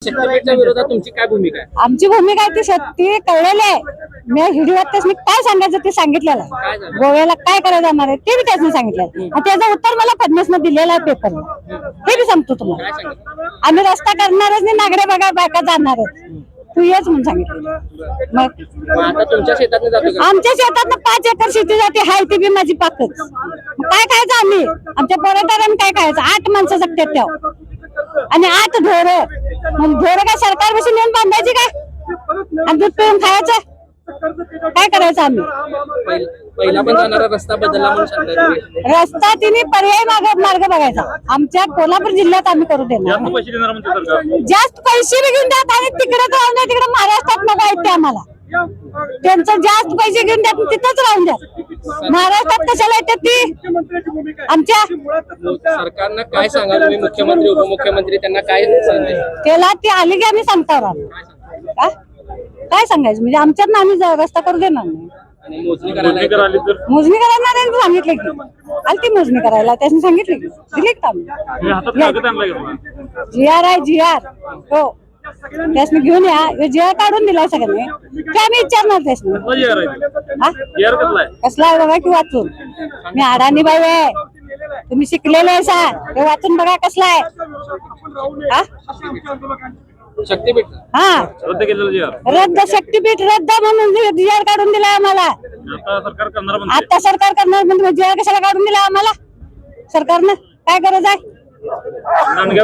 शक्तीपीठच्या विरोधात तुमची काय भूमिका आहे? आमची भूमिका आहे ती सत्य कळलेली आहे. मी व्हिडिओत मी काय सांगायचं ते सांगितलेलं आहे. गोव्याला काय करायला जाणार आहे ते बी त्याने सांगितलं आणि त्याचं उत्तर मला फडणवीसनं दिलेलं आहे पेपर. हे बी सांगतो तुम्हाला. आम्ही रस्ता करणारच नाही, नागडे बघा बायका जाणारच. तू येच म्हणून सांगितलं. मग आता तुमच्या शेतात जातो का? आमच्या शेतात 5 एकर शेती जाते, हाय ती बी माझी पाकच. काय खायचं आम्ही? आमच्या पोराटाला काय खायचं? 8 माणसं जगतात त्या आणि 8 ढोरं. मग ढोरं काय सरकार बसून येऊन बांधायची काय? आणि दूध पिऊन खायचं? काय करायचं आम्ही? पहिला पण जाणारा रस्ता बदलला म्हणून सांगताय. रस्ता तिने पर्याय मार्ग बघायचा. आमच्या कोल्हापूर जिल्ह्यात आम्ही करू देणार. जास्त पैसे बी घेऊन द्यात आणि तिकडे राहून द्या, तिकडे महाराष्ट्रात नको आहेत ते आम्हाला. त्यांचं जास्त पैसे घेऊन द्या, तिथंच राहून द्या. महाराष्ट्रात कशाला येतात ती? आमच्या सरकारनं काय सांगा तुम्ही? मुख्यमंत्री उपमुख्यमंत्री त्यांना काय सांगायचं? त्याला ती आली की आम्ही सांगतो. काय सांगायचं म्हणजे आमच्यात आम्ही रस्ता करू देणार नाही. आणि मोजणी करायला मोजणी करायला नाही सांगितले की आली ती मोजणी करायला त्यांनी सांगितले की दिले का GR आहे GR हो त्यासनी घेऊन या. GR काढून दिलाय सगळ्यांनी ते आम्ही विचारणार त्यासनी कसला आहे बघा की वाचून. मी अडाणी बाई आहे, तुम्ही शिकलेले आहे सा ते वाचून बघा कसला आहे. शक्तीपीठ हा रद्द शक्तीपीठ रद्द म्हणून GR काढून दिलाय आम्हाला. आता सरकार करणार म्हणजे GR कशाला काढून दिला आम्हाला? सरकारनं काय गरज आहे?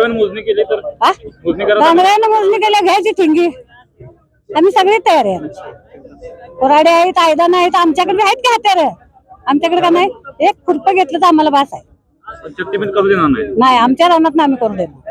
मोजणी केली तर मोजणी केल्या घ्यायची ठिंगी. आम्ही सगळे तयार आहे. कोराडे आहेत, आयदान आहेत, आमच्याकडे आहेत की हत्यार? आमच्याकडे का नाही? एक खुरपं घेतलं तर आम्हाला बास आहे. शक्तीपीठ करू देणार नाही, आमच्या रानात आम्ही करू देणार.